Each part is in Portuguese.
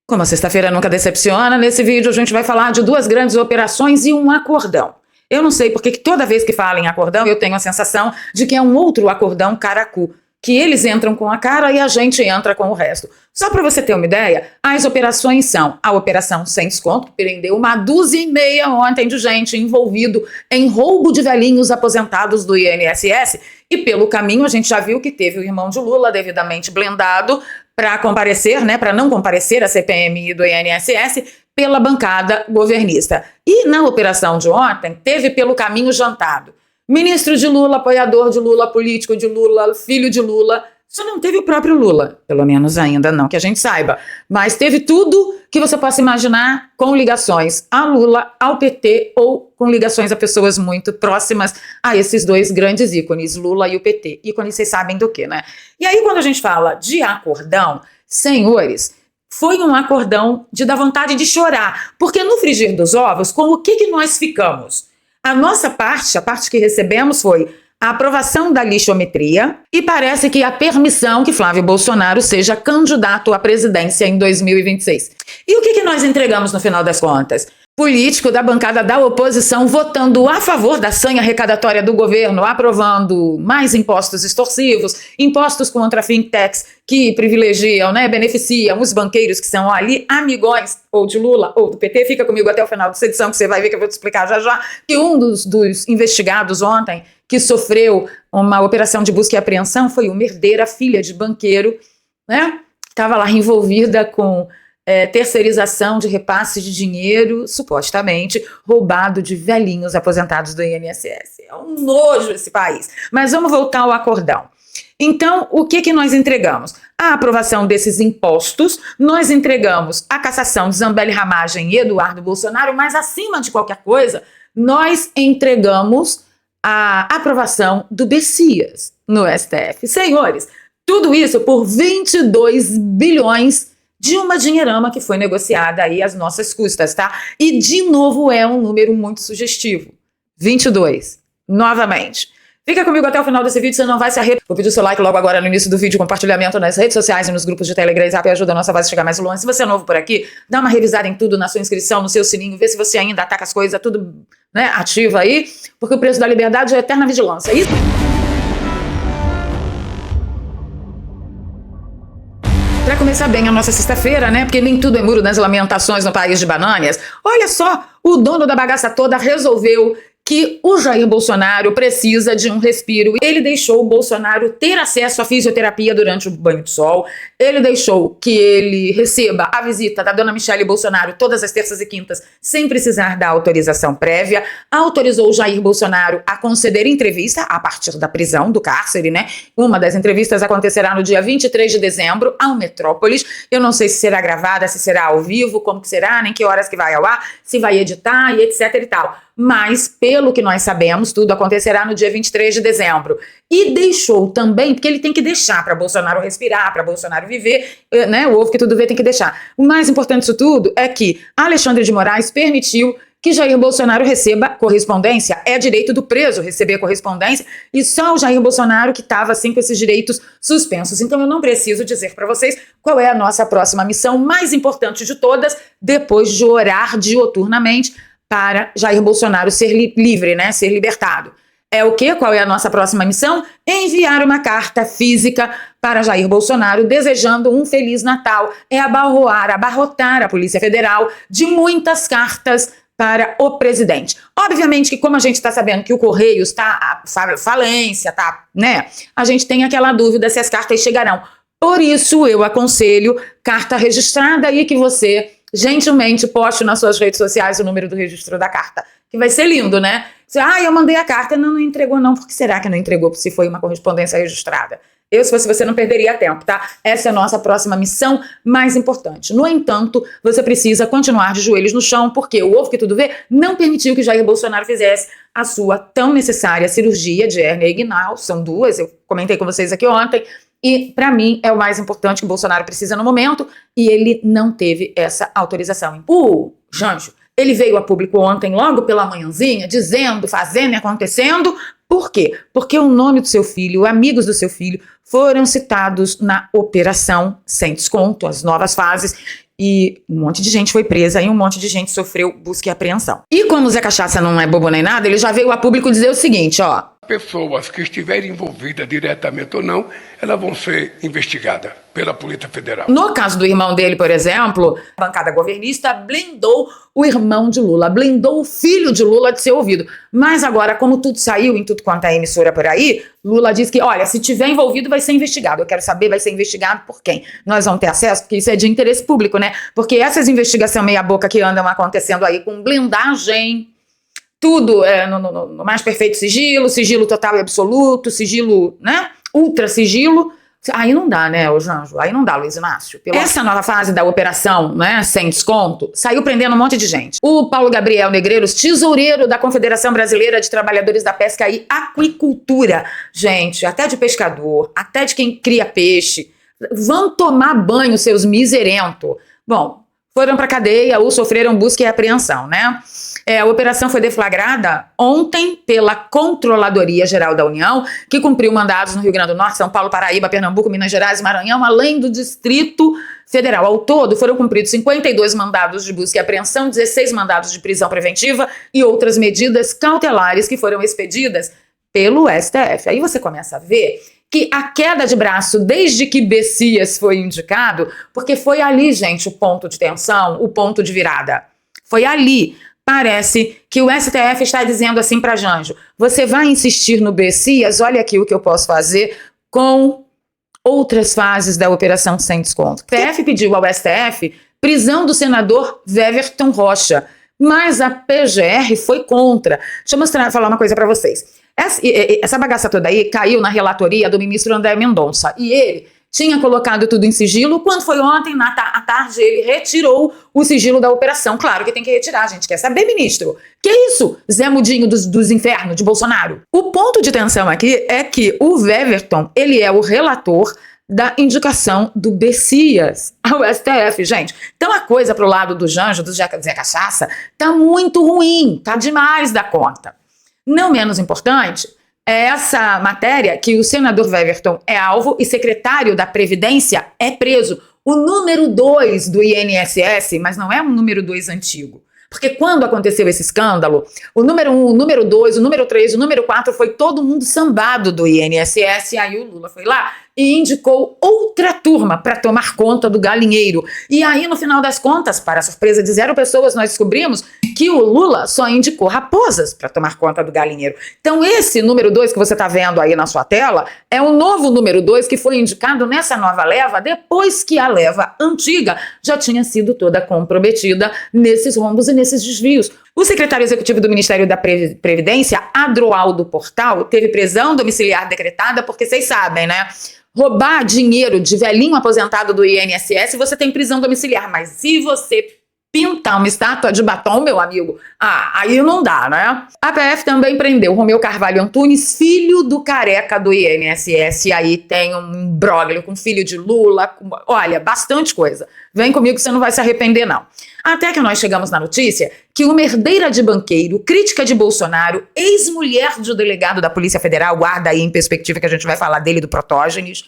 Como a sexta-feira nunca decepciona, nesse vídeo a gente vai falar de duas grandes operações e um acordão. Eu não sei porque que toda vez que fala em acordão eu tenho a sensação de que é um outro acordão caracu, que eles entram com a cara e a gente entra com o resto. Só para você ter uma ideia, as operações são a Operação Sem Desconto, que prendeu 1,5 dúzia ontem de gente envolvido em roubo de velhinhos aposentados do INSS, e pelo caminho a gente já viu que teve o irmão de Lula devidamente blindado para comparecer, né, para não comparecer à CPMI do INSS pela bancada governista. E na operação de ontem, teve pelo caminho jantado ministro de Lula, apoiador de Lula, político de Lula, filho de Lula. Só não teve o próprio Lula, pelo menos ainda não, que a gente saiba. Mas teve tudo que você possa imaginar com ligações a Lula, ao PT ou com ligações a pessoas muito próximas a esses dois grandes ícones, Lula e o PT. Ícones, vocês sabem do que, né? E aí, quando a gente fala de acordão, senhores, foi um acordão de dar vontade de chorar. Porque no frigir dos ovos, com o que nós ficamos? A nossa parte, a parte que recebemos foi a aprovação da lixometria e parece que a permissão que Flávio Bolsonaro seja candidato à presidência em 2026. E o que nós entregamos no final das contas? Político da bancada da oposição votando a favor da sanha arrecadatória do governo, aprovando mais impostos extorsivos, impostos contra fintechs que privilegiam, né, beneficiam os banqueiros que são ali amigões ou de Lula ou do PT. Fica comigo até o final dessa edição que você vai ver que eu vou te explicar já já, que um dos investigados ontem que sofreu uma operação de busca e apreensão foi uma herdeira, filha de banqueiro, né, estava lá envolvida com terceirização de repasses de dinheiro, supostamente roubado de velhinhos aposentados do INSS. É um nojo esse país. Mas vamos voltar ao acordão. Então, o que nós entregamos? A aprovação desses impostos, nós entregamos a cassação de Zambelli Ramagem e Eduardo Bolsonaro, mas acima de qualquer coisa, nós entregamos a aprovação do Bessias no STF. Senhores, tudo isso por 22 bilhões de uma dinheirama que foi negociada aí às nossas custas, tá? E, de novo, é um número muito sugestivo. 22. Novamente. Fica comigo até o final desse vídeo, você não vai se arrepender. Vou pedir o seu like logo agora no início do vídeo, compartilhamento nas redes sociais e nos grupos de Telegram e Zap, ajuda a nossa voz a chegar mais longe. Se você é novo por aqui, dá uma revisada em tudo, na sua inscrição, no seu sininho, vê se você ainda ataca as coisas, tudo, né, ativa aí, porque o preço da liberdade é eterna vigilância. Isso. Para começar bem a nossa sexta-feira, né? Porque nem tudo é muro das lamentações no país de bananas. Olha só, o dono da bagaça toda resolveu que o Jair Bolsonaro precisa de um respiro. Ele deixou o Bolsonaro ter acesso à fisioterapia durante o banho de sol. Ele deixou que ele receba a visita da dona Michele Bolsonaro todas as terças e quintas, sem precisar da autorização prévia. Autorizou o Jair Bolsonaro a conceder entrevista a partir da prisão, do cárcere, né? Uma das entrevistas acontecerá no dia 23 de dezembro, ao Metrópolis. Eu não sei se será gravada, se será ao vivo, como que será, nem que horas que vai ao ar, se vai editar e etc e tal. Mas, pelo que nós sabemos, tudo acontecerá no dia 23 de dezembro. E deixou também, porque ele tem que deixar para Bolsonaro respirar, para Bolsonaro viver, né? O ovo que tudo vê tem que deixar. O mais importante disso tudo é que Alexandre de Moraes permitiu que Jair Bolsonaro receba correspondência. É direito do preso receber correspondência, e só o Jair Bolsonaro que estava assim com esses direitos suspensos. Então eu não preciso dizer para vocês qual é a nossa próxima missão mais importante de todas, depois de orar dioturnamente para Jair Bolsonaro ser livre, né, ser libertado. É o quê? Qual é a nossa próxima missão? Enviar uma carta física para Jair Bolsonaro desejando um Feliz Natal. É abarrotar a Polícia Federal de muitas cartas para o presidente. Obviamente que, como a gente está sabendo que o Correio está à falência, tá, né? A gente tem aquela dúvida se as cartas chegarão. Por isso, eu aconselho carta registrada e que você gentilmente poste nas suas redes sociais o número do registro da carta, que vai ser lindo, né? Você, eu mandei a carta, não entregou não, por que será que não entregou se foi uma correspondência registrada? Eu, se fosse você, não perderia tempo, tá? Essa é a nossa próxima missão mais importante. No entanto, você precisa continuar de joelhos no chão, porque o ovo que tudo vê não permitiu que Jair Bolsonaro fizesse a sua tão necessária cirurgia de hérnia inguinal. São duas, eu comentei com vocês aqui ontem. E, para mim, é o mais importante que o Bolsonaro precisa no momento, e ele não teve essa autorização. O Janjo, ele veio a público ontem, logo pela manhãzinha, dizendo, fazendo e acontecendo. Por quê? Porque o nome do seu filho, amigos do seu filho, foram citados na Operação Sem Desconto, as novas fases, E um monte de gente foi presa e um monte de gente sofreu busca e apreensão. E como o Zé Cachaça não é bobo nem nada, ele já veio a público dizer o seguinte, ó. Pessoas que estiverem envolvidas diretamente ou não, elas vão ser investigadas pela Polícia Federal. No caso do irmão dele, por exemplo, a bancada governista blindou o irmão de Lula, blindou o filho de Lula de ser ouvido. Mas agora, como tudo saiu em tudo quanto é emissora por aí, Lula diz que, olha, se tiver envolvido vai ser investigado. Eu quero saber, vai ser investigado por quem? Nós vamos ter acesso, porque isso é de interesse público, né? Porque essas investigações meia boca que andam acontecendo aí com blindagem, tudo no mais perfeito sigilo, sigilo total e absoluto, sigilo, né? Ultra sigilo. Aí não dá, né, ô Janjo? Aí não dá, Luiz Inácio. Essa nova fase da operação, né, sem desconto, saiu prendendo um monte de gente. O Paulo Gabriel Negreiros, tesoureiro da Confederação Brasileira de Trabalhadores da Pesca e Aquicultura. Gente, até de pescador, até de quem cria peixe, vão tomar banho, seus miserentos. Bom, foram pra cadeia ou sofreram busca e apreensão, né? A operação foi deflagrada ontem pela Controladoria Geral da União, que cumpriu mandados no Rio Grande do Norte, São Paulo, Paraíba, Pernambuco, Minas Gerais e Maranhão, além do Distrito Federal. Ao todo, foram cumpridos 52 mandados de busca e apreensão, 16 mandados de prisão preventiva e outras medidas cautelares que foram expedidas pelo STF. Aí você começa a ver que a queda de braço, desde que Bessias foi indicado, porque foi ali, gente, o ponto de tensão, o ponto de virada. Foi ali. Parece que o STF está dizendo assim para Janjo, você vai insistir no Bessias, olha aqui o que eu posso fazer com outras fases da operação sem desconto. O STF pediu ao STF prisão do senador Weverton Rocha, mas a PGR foi contra. Deixa eu falar uma coisa para vocês. Essa bagaça toda aí caiu na relatoria do ministro André Mendonça e ele tinha colocado tudo em sigilo. Quando foi ontem, à tarde, ele retirou o sigilo da operação. Claro que tem que retirar, a gente quer saber, ministro. Que isso? Zé Mudinho dos infernos de Bolsonaro. O ponto de tensão aqui é que o Weverton, ele é o relator da indicação do Bessias ao STF, gente. Então a coisa pro lado do Janjo, do Zé Cachaça, tá muito ruim, tá demais da conta. Não menos importante, é essa matéria que o senador Weverton é alvo e secretário da Previdência é preso. O número 2 do INSS, mas não é um número 2 antigo. Porque quando aconteceu esse escândalo, o número 1, o número 2, o número 3, o número 4 foi todo mundo sambado do INSS, e aí o Lula foi lá e indicou outra turma para tomar conta do galinheiro. E aí, no final das contas, para a surpresa de 0 pessoas, nós descobrimos que o Lula só indicou raposas para tomar conta do galinheiro. Então esse número 2 que você está vendo aí na sua tela é o novo número 2 que foi indicado nessa nova leva, depois que a leva antiga já tinha sido toda comprometida nesses rombos e nesses desvios. O secretário executivo do Ministério da Previdência, Adroaldo Portal, teve prisão domiciliar decretada porque vocês sabem, né? Roubar dinheiro de velhinho aposentado do INSS, você tem prisão domiciliar. Mas se você pintar uma estátua de batom, meu amigo, aí não dá, né? A PF também prendeu Romeu Carvalho Antunes, filho do careca do INSS. E aí tem um imbróglio com filho de Lula. Olha, bastante coisa. Vem comigo que você não vai se arrepender, não. Até que nós chegamos na notícia que uma herdeira de banqueiro, crítica de Bolsonaro, ex-mulher de um delegado da Polícia Federal, guarda aí em perspectiva que a gente vai falar dele, do Protógenes.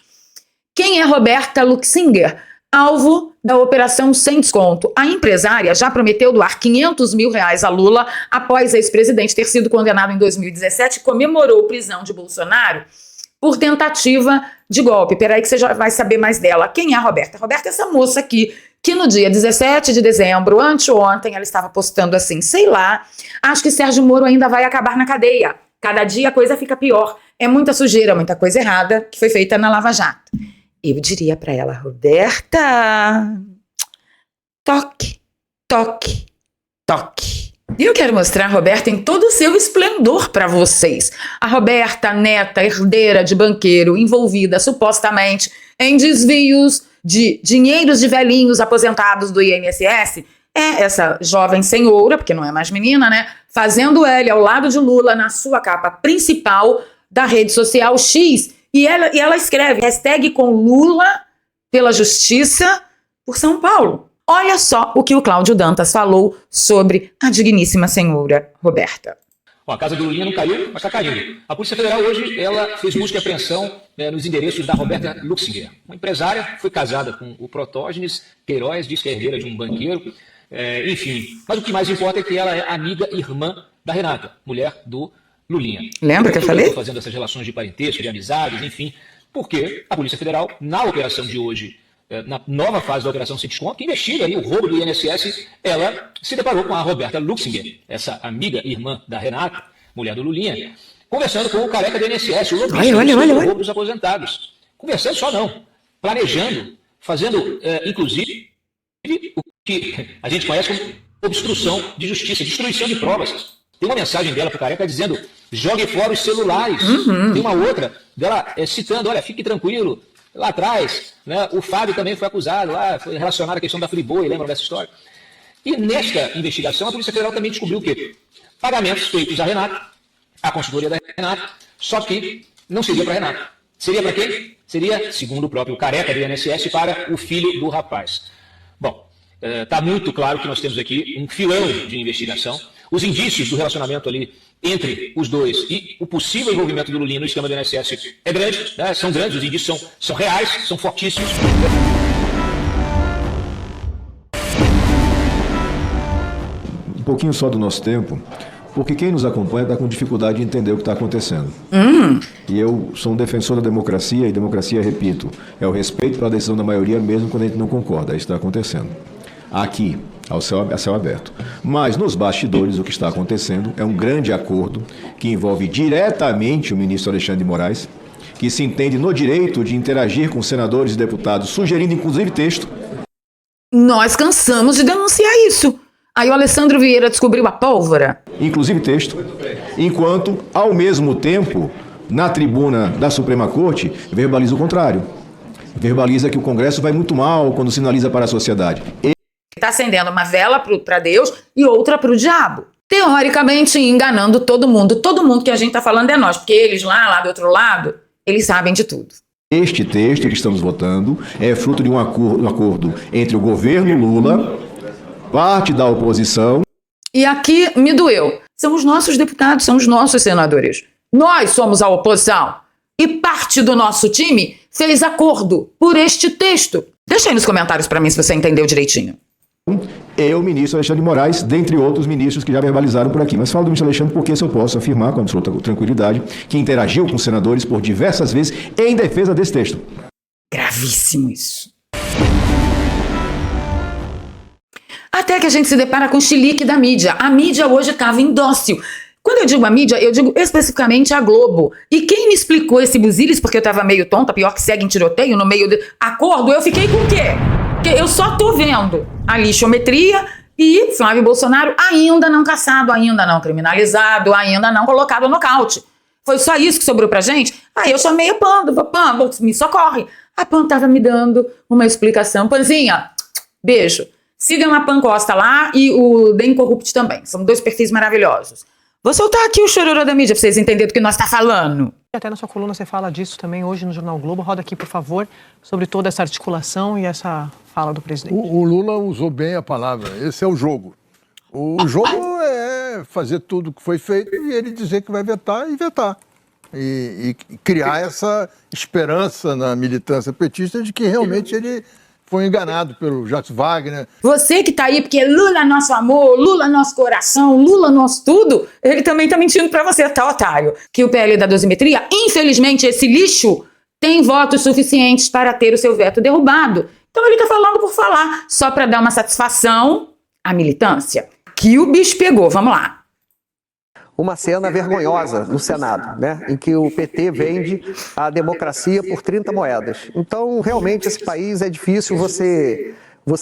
Quem é Roberta Luxinger? Alvo da operação sem desconto. A empresária já prometeu doar R$500 mil a Lula após a ex-presidente ter sido condenado em 2017 e comemorou a prisão de Bolsonaro por tentativa de golpe. Peraí que você já vai saber mais dela. Quem é a Roberta? A Roberta é essa moça aqui, que no dia 17 de dezembro, anteontem, ela estava postando assim, sei lá, acho que Sérgio Moro ainda vai acabar na cadeia. Cada dia a coisa fica pior. É muita sujeira, muita coisa errada que foi feita na Lava Jato. Eu diria para ela, Roberta, toque, toque, toque. E eu quero mostrar a Roberta em todo o seu esplendor para vocês. A Roberta, neta, herdeira de banqueiro, envolvida supostamente em desvios de dinheiros de velhinhos aposentados do INSS, é essa jovem senhora, porque não é mais menina, né? Fazendo L ao lado de Lula na sua capa principal da rede social X. E ela escreve, hashtag com Lula pela Justiça por São Paulo. Olha só o que o Cláudio Dantas falou sobre a digníssima senhora Roberta. Bom, a casa do Lulinha não caiu, mas está caindo. A Polícia Federal hoje ela fez busca e apreensão nos endereços da Roberta Luxinger, uma empresária, foi casada com o Protógenes Queiroz, diz que é herdeira de um banqueiro, enfim. Mas o que mais importa é que ela é amiga e irmã da Renata, mulher do Lulinha. Lembra que eu falei? Fazendo essas relações de parentesco, de amizades, enfim, porque a Polícia Federal, na operação de hoje, na nova fase da Operação Sem Desconto, que investiga aí o roubo do INSS, ela se deparou com a Roberta Luxinger, essa amiga e irmã da Renata, mulher do Lulinha, conversando com o careca do INSS, o lobista do roubo dos aposentados. Conversando só não, planejando, fazendo, inclusive, o que a gente conhece como obstrução de justiça, destruição de provas. Tem uma mensagem dela para o careca dizendo, jogue fora os celulares. Tem uma outra dela citando, olha, fique tranquilo, lá atrás, né, o Fábio também foi acusado, lá foi relacionado à questão da Friboi, lembram dessa história? E nesta investigação, a Polícia Federal também descobriu o quê? Pagamentos feitos à Renata, à consultoria da Renata, só que não seria para a Renata. Seria para quem? Seria, segundo o próprio careca do INSS, para o filho do rapaz. Bom, está muito claro que nós temos aqui um filão de investigação. Os indícios do relacionamento ali entre os dois e o possível envolvimento do Lulinha no esquema do INSS é grande, né? São grandes, os indícios são reais, são fortíssimos. Um pouquinho só do nosso tempo, porque quem nos acompanha está com dificuldade de entender o que está acontecendo. E eu sou um defensor da democracia, e democracia, repito, é o respeito pela decisão da maioria, mesmo quando a gente não concorda. Isso está acontecendo. Aqui, a céu aberto. Mas nos bastidores o que está acontecendo é um grande acordo que envolve diretamente o ministro Alexandre de Moraes, que se entende no direito de interagir com senadores e deputados, sugerindo inclusive texto. Nós cansamos de denunciar isso. Aí o Alessandro Vieira descobriu a pólvora. Inclusive texto, enquanto, ao mesmo tempo, na tribuna da Suprema Corte, verbaliza o contrário. Verbaliza que o Congresso vai muito mal quando sinaliza para a sociedade. Está acendendo uma vela para Deus e outra para o diabo. Teoricamente enganando todo mundo. Todo mundo que a gente está falando é nós, porque eles lá do outro lado, eles sabem de tudo. Este texto que estamos votando é fruto de um acordo entre o governo Lula, parte da oposição. E aqui me doeu. São os nossos deputados, são os nossos senadores. Nós somos a oposição. E parte do nosso time fez acordo por este texto. Deixa aí nos comentários para mim se você entendeu direitinho. E o ministro Alexandre de Moraes, dentre outros ministros que já verbalizaram por aqui. Mas falo do ministro Alexandre porque eu posso afirmar com absoluta tranquilidade que interagiu com senadores por diversas vezes em defesa desse texto. Gravíssimo isso. Até que a gente se depara com o chilique da mídia. A mídia hoje estava indócil. Quando eu digo a mídia, eu digo especificamente a Globo. E quem me explicou esse buzilis, porque eu estava meio tonta, pior que segue em tiroteio, no meio de acordo, eu fiquei com o quê? Porque eu só tô vendo a lixometria e Flávio Bolsonaro ainda não caçado, ainda não criminalizado, ainda não colocado no nocaute. Foi só isso que sobrou pra gente? Aí eu chamei a Pan, me socorre. A Pan tava me dando uma explicação. Panzinha, beijo. Sigam a Pan Costa lá e o The Incorrupt também. São dois perfis maravilhosos. Vou soltar aqui o chororô da mídia pra vocês entenderem do que nós tá falando. Até na sua coluna você fala disso também hoje no Jornal Globo. Roda aqui, por favor, sobre toda essa articulação e essa fala do presidente. O Lula usou bem a palavra. Esse é o jogo. O jogo é fazer tudo que foi feito e ele dizer que vai vetar e vetar. E criar essa esperança na militância petista de que realmente ele foi enganado pelo Jacques Wagner. Você que tá aí porque Lula é nosso amor, Lula é nosso coração, Lula é nosso tudo, ele também tá mentindo pra você, tá, otário? Que o PL da dosimetria, infelizmente, esse lixo tem votos suficientes para ter o seu veto derrubado. Então ele tá falando por falar, só pra dar uma satisfação à militância. Que o bicho pegou, vamos lá. Uma cena vergonhosa no Senado, né, em que o PT vende a democracia por 30 moedas. Então, realmente, esse país é difícil você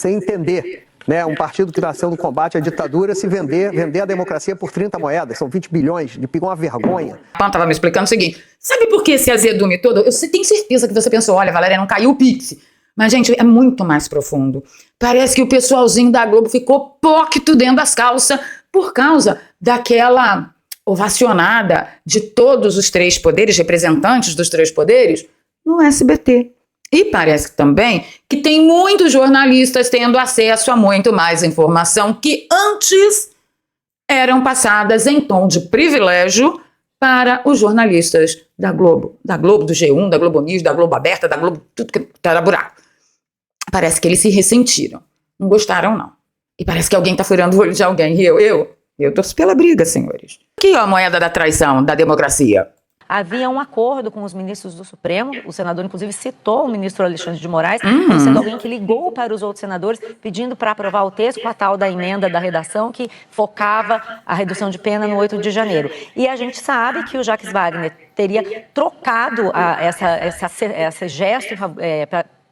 entender, né, um partido que nasceu no combate à ditadura se vender a democracia por 30 moedas, são 20 bilhões, de uma vergonha. O Pan estava me explicando o seguinte, sabe por que esse azedume todo? Eu tenho certeza que você pensou, olha, Valéria, não caiu o Pix. Mas, gente, é muito mais profundo. Parece que o pessoalzinho da Globo ficou póquito dentro das calças por causa daquela ovacionada de todos os três poderes, representantes dos três poderes, no SBT. E parece também que tem muitos jornalistas tendo acesso a muito mais informação que antes eram passadas em tom de privilégio para os jornalistas da Globo, do G1, da Globo News, da Globo Aberta, da Globo, tudo que era buraco. Parece que eles se ressentiram. Não gostaram, não. E parece que alguém está furando o olho de alguém. E eu torço pela briga, senhores. Aqui, ó, a moeda da traição, da democracia. Havia um acordo com os ministros do Supremo, o senador inclusive citou o ministro Alexandre de Moraes, como sendo alguém que ligou para os outros senadores pedindo para aprovar o texto com a tal da emenda da redação que focava a redução de pena no 8 de janeiro. E a gente sabe que o Jacques Wagner teria trocado esse gesto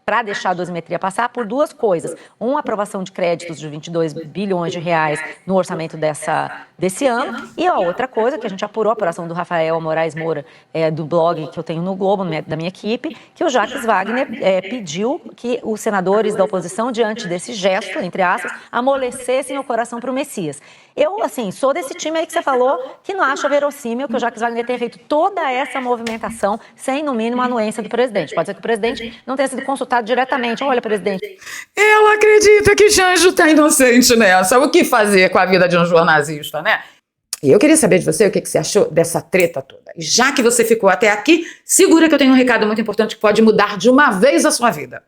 para deixar a dosimetria passar por duas coisas. Uma, aprovação de créditos de 22 bilhões de reais no orçamento desse ano. E a outra coisa, que a gente apurou, a apuração do Rafael Moraes Moura, do blog que eu tenho no Globo, da minha equipe, que o Jacques Wagner pediu que os senadores da oposição, diante desse gesto, entre aspas, amolecessem o coração para o Messias. Eu, assim, sou desse time aí que você falou, que não acha verossímil que o Jacques Wagner tenha feito toda essa movimentação sem, no mínimo, a anuência do presidente. Pode ser que o presidente não tenha sido consultado diretamente. Olha, presidente. Ela acredita que Janjo está inocente nessa. O que fazer com a vida de um jornalista, né? E eu queria saber de você o que você achou dessa treta toda. E já que você ficou até aqui, segura que eu tenho um recado muito importante que pode mudar de uma vez a sua vida.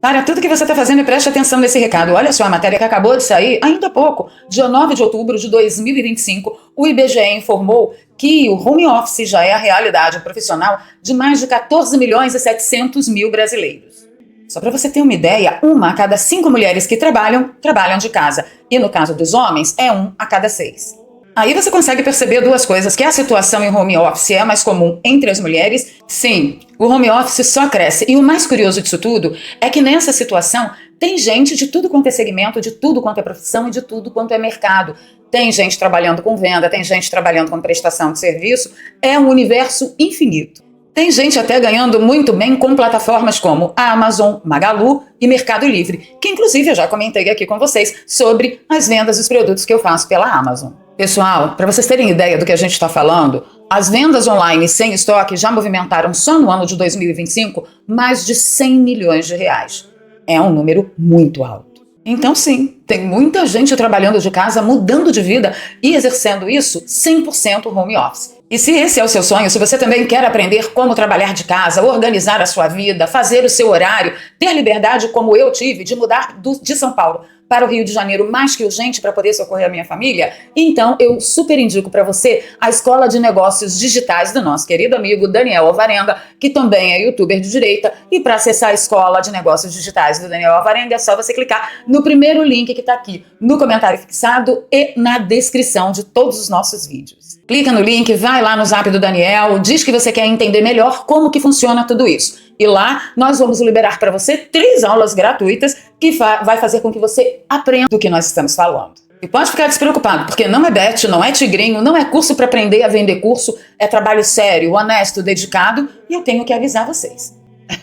Para tudo que você está fazendo e preste atenção nesse recado. Olha só, a matéria que acabou de sair, ainda há pouco, dia 9 de outubro de 2025, o IBGE informou que o home office já é a realidade profissional de mais de 14 milhões e 700 mil brasileiros. Só para você ter uma ideia, 1 a cada 5 mulheres que trabalham de casa. E no caso dos homens, é 1 a cada 6. Aí você consegue perceber duas coisas, que a situação em home office é mais comum entre as mulheres. Sim, o home office só cresce. E o mais curioso disso tudo é que nessa situação tem gente de tudo quanto é segmento, de tudo quanto é profissão e de tudo quanto é mercado. Tem gente trabalhando com venda, tem gente trabalhando com prestação de serviço. É um universo infinito. Tem gente até ganhando muito bem com plataformas como a Amazon, Magalu e Mercado Livre, que inclusive eu já comentei aqui com vocês sobre as vendas dos produtos que eu faço pela Amazon. Pessoal, para vocês terem ideia do que a gente está falando, as vendas online sem estoque já movimentaram só no ano de 2025 mais de 100 milhões de reais. É um número muito alto. Então sim, tem muita gente trabalhando de casa, mudando de vida e exercendo isso 100% home office. E se esse é o seu sonho, se você também quer aprender como trabalhar de casa, organizar a sua vida, fazer o seu horário, ter liberdade como eu tive de mudar de São Paulo para o Rio de Janeiro mais que urgente para poder socorrer a minha família, então eu super indico para você a Escola de Negócios Digitais do nosso querido amigo Daniel Alvarenga, que também é youtuber de direita. E para acessar a Escola de Negócios Digitais do Daniel Alvarenga é só você clicar no primeiro link que está aqui no comentário fixado e na descrição de todos os nossos vídeos. Clica no link, vai lá no Zap do Daniel, diz que você quer entender melhor como que funciona tudo isso. E lá nós vamos liberar para você 3 aulas gratuitas que vai fazer com que você aprenda do que nós estamos falando. E pode ficar despreocupado, porque não é bet, não é tigrinho, não é curso para aprender a vender curso, é trabalho sério, honesto, dedicado, e eu tenho que avisar vocês.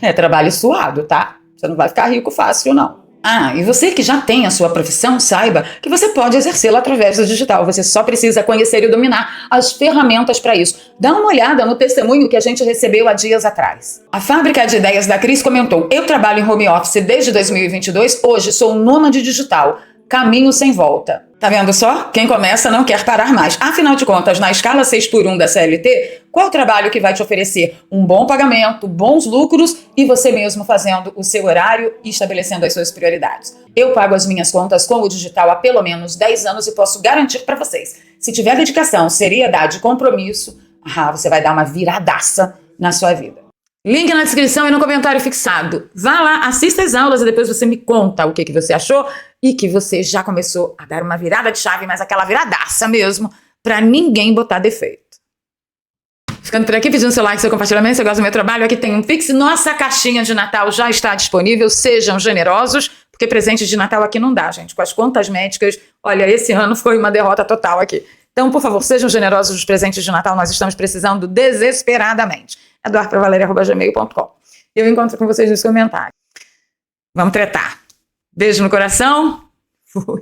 É trabalho suado, tá? Você não vai ficar rico fácil, não. Ah, e você que já tem a sua profissão, saiba que você pode exercê-la através do digital. Você só precisa conhecer e dominar as ferramentas para isso. Dá uma olhada no testemunho que a gente recebeu há dias atrás. A Fábrica de Ideias da Cris comentou: eu trabalho em home office desde 2022, hoje sou nômade digital. Caminho sem volta. Tá vendo só? Quem começa não quer parar mais. Afinal de contas, na escala 6x1 da CLT, qual o trabalho que vai te oferecer um bom pagamento, bons lucros e você mesmo fazendo o seu horário e estabelecendo as suas prioridades? Eu pago as minhas contas com o digital há pelo menos 10 anos e posso garantir para vocês, se tiver dedicação, seriedade e compromisso, você vai dar uma viradaça na sua vida. Link na descrição e no comentário fixado. Vá lá, assista as aulas e depois você me conta o que você achou e que você já começou a dar uma virada de chave, mas aquela viradaça mesmo, pra ninguém botar defeito. Ficando por aqui, pedindo seu like, seu compartilhamento, se você gosta do meu trabalho, aqui tem um Pix. Nossa caixinha de Natal já está disponível, sejam generosos, porque presente de Natal aqui não dá, gente. Com as contas médicas, olha, esse ano foi uma derrota total aqui. Então, por favor, sejam generosos dos presentes de Natal, nós estamos precisando desesperadamente. eduardopravaleria@gmail.com. Eu encontro com vocês nos comentários. Vamos tretar. Beijo no coração. Fui.